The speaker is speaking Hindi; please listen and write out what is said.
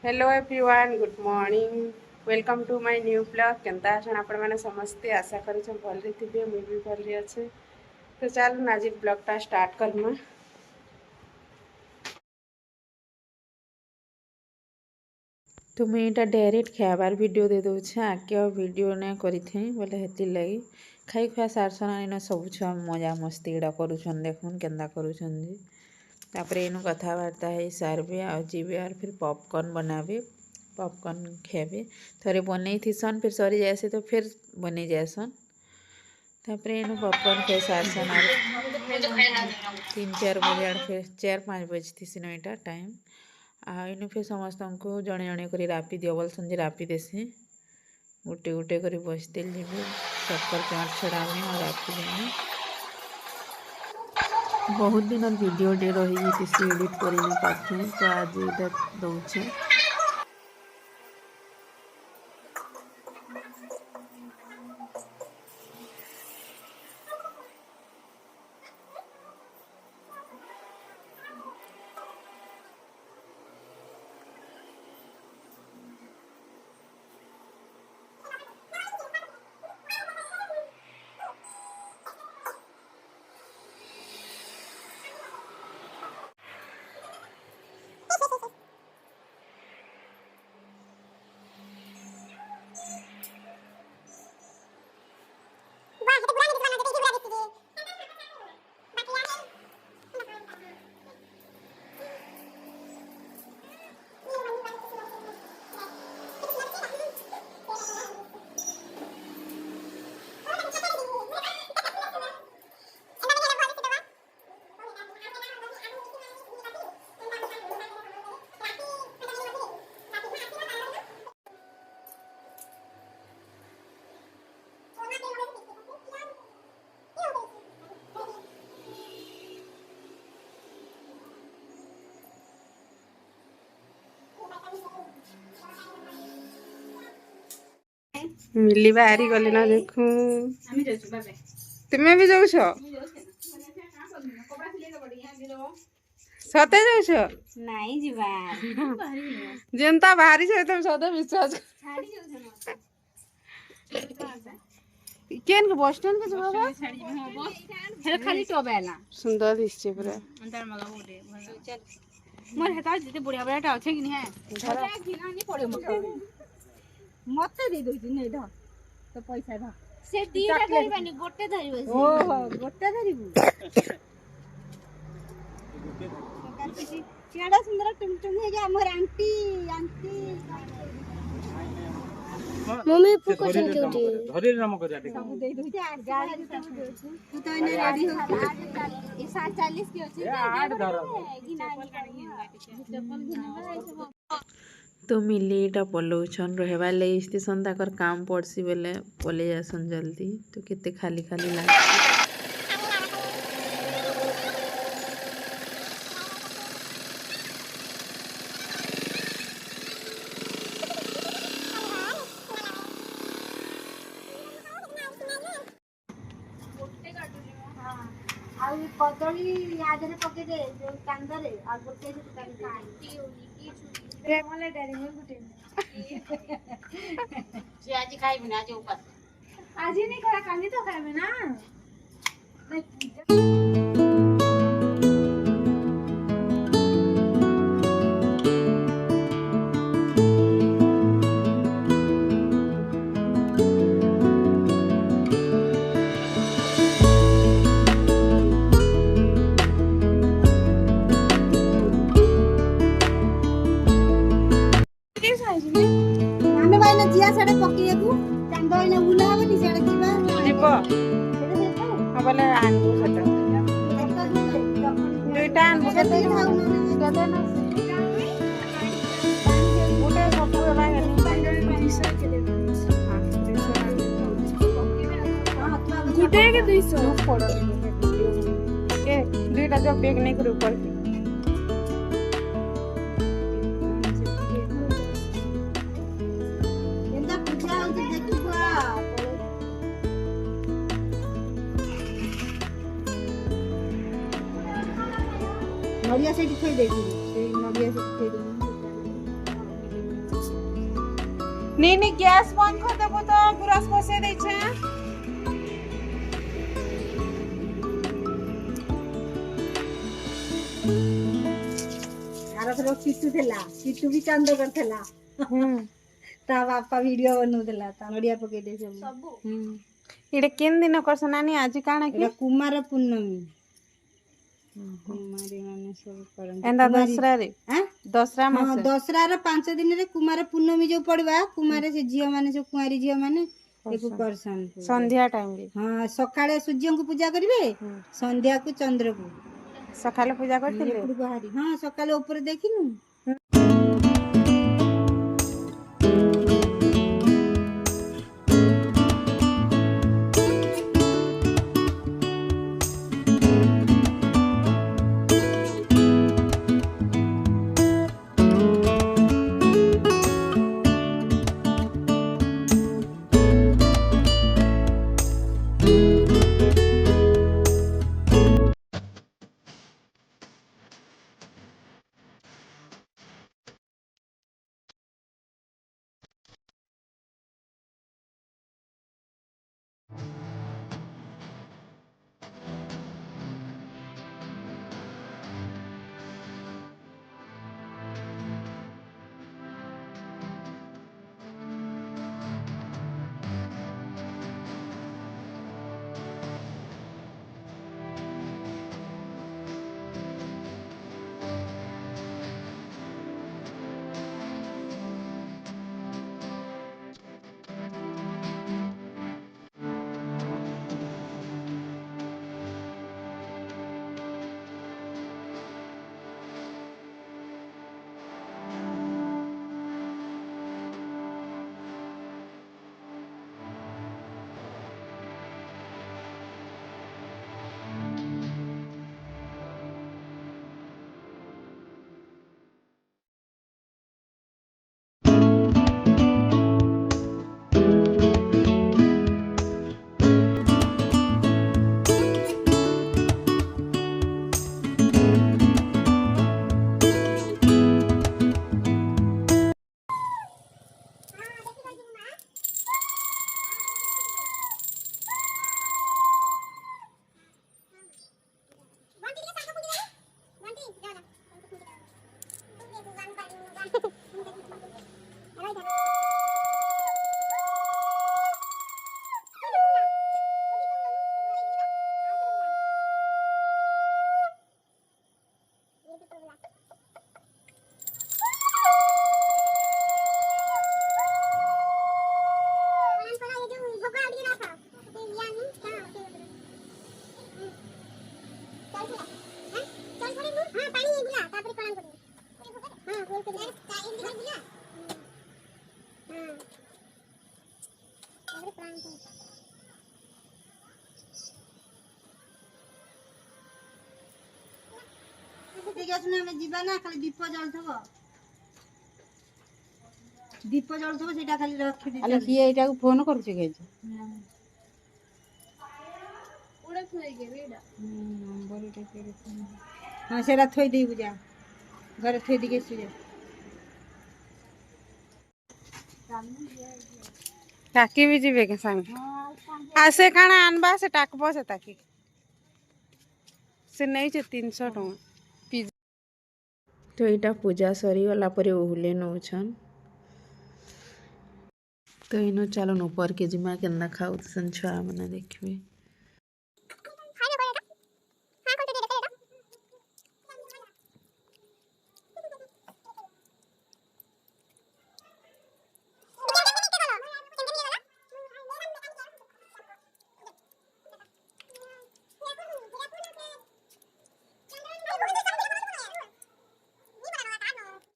Hello everyone good morning welcome to my new blog केनता अछन आपण माने समस्ते आशा करू छन भलरे थिबे मुई भी भलरे अच्छे तो चल आज ब्लॉगटा स्टार्ट करमा। तो मुई एटा डायरेक्ट खाबार वीडियो दे दउछे आके वीडियो ने करिथे बोले हेति लगी खाई खुआ सारसन इन सब छुआ मजा मस्ती एटा करूछन देखुन केनता करूछन जे तापर इनु कथबार्ता है सारबे आ जीवे और फिर पॉपकॉर्न बनाबे पॉपकॉर्न खेबे थोड़े बनई थीसन फिर सरी जाए तो फिर बनी जाएसन तापर इनु पॉपकॉर्न खे सारसन और 3-4 बजे फिर 4-5 बजे थी इटा टाइम आ इनु फिर समस्त को जड़े जड़े कर रापी दियो बोलसन जे रापी देसी गोटे गोटे कर बसतेल जी सबकर प्यार छड़ामी और रापी देमी बहुत दिन वीडियो डे रही एडिट कर पारे तो आज ये दौचे। मिली बाहरी गली ना देखू तुम्हें भी जाऊ सते जाऊ नहीं जीवा जेनता बाहरी छे तुम सते विश्वास केन के बस स्टैंड के जगह हेरे खाली टोबेला सुंदर दिसছে पूरा अंदर मला बोले चल मोर हेता जते बुढ़िया बुढ़िया टा छै कि नहीं है घरा खिलानी पड़े मते दे दोछि नै ध तो पैसा ध से दीटा करबानी गोटे धरिबो ओ गोटे धरिबो केडा सुंदर टुमटुम है जे हमर आंटी आंटी मम्मी पुको छन क्यूटी धरे नाम कर जाटे सब दे दोछि आ गाड़ी तू तो इने रेडी हो ए 40 के अछि 8 धर तो मिली एटा पलौछन रहबार लगे स्टेशन तक काम पड़सी बेले पले जासन जल्दी तो केते खाली खाली लागे आ कदली आदरे पके दे जो कांदरे आ गोटे से कांटी होई की मोले डरी मोर गुटे जे आज खाइबे ना आज ऊपर आज ही नहीं खा काली तो खाइबे ना ଆମେ ଭାଇନା ଜିଆ ସାଡେ ପକେଇବାକୁ ଚାନ୍ଦ ଭାଇନା ବୁଲା ହବନି ସାଡେ ଯିବା ଯିବ ବୋଲେ ଆଣିବୁ ସେଟା ଦୁଇଟା ଆଣିବୁ କେତେ କେତେ ନା ଗୋଟେ ସବୁ ହେବା गुटे के 200 पड़ो के दुईटा जो बैग नहीं कर ऊपर ಎಂದ ಪೂಜಾ ಹೋಗಿ देखिबा नड़िया से दिखाई देगी से नड़िया से दिखाई देगी नी नी गैस बंद कर देबो तो गुरस बसे दै छै ଆରଥର ଚିଟୁ ଥିଲା ଚିଟୁ ବି ଚାନ୍ଦ କରିଥିଲା ତା ବାପା ଭିଡିଓ ବନଉଥିଲା ତା ନଡିଆ ପକେଇ ଦେଇ ସବୁ इडे केन दिन करछ नानी आज काना कि ଏଟା କୁମାର ପୂର୍ଣ୍ଣମୀ କୁମାରୀ ମାନେ ସବୁ କରନ୍ତି एंदा दसरा रे ଆଁ दसरा ହଁ मास ଦଶରାର 5 ଦିନରେ କୁମାର ପୂର୍ଣ୍ଣମୀ ଯୋଉ ପଡିବା କୁମାର ସେ ଝିଅ ମାନେ ସବୁ କୁଆଁରୀ ଝିଅ ମାନେ ତାକୁ କରସନ୍ संध्या टाइम रे ହଁ ସକାଳେ ସୂର୍ଯ୍ୟଙ୍କୁ ପୂଜା କରିବେ ସନ୍ଧ୍ୟାକୁ ଚନ୍ଦ୍ରକୁ सकाले पूजा करथिले ଏପଟୁ ବାହାରି ହଁ ସକାଳେ ଉପରେ ଦେଖିନୁ ठीक है सुना मैं जीवा ना खाली दीप जलथबो दीप जलथबो सेटा खाली रखि दे अले किए एटा को फोन करछ के उड़ा थोई के बेडा नंबर एटा के हां सेटा थोई देई बुझा घर थोई दी के सुजा टाकी भी जीवे के संग आसे काना अनबा से टाकबो से ताकी से नहीं छे 300 टका तो यहाँ पूजा सरी गला पर ओहले नौछन तो इनो चलो ऊपर के जिमा के खाऊ छुआ मैंने देखिए।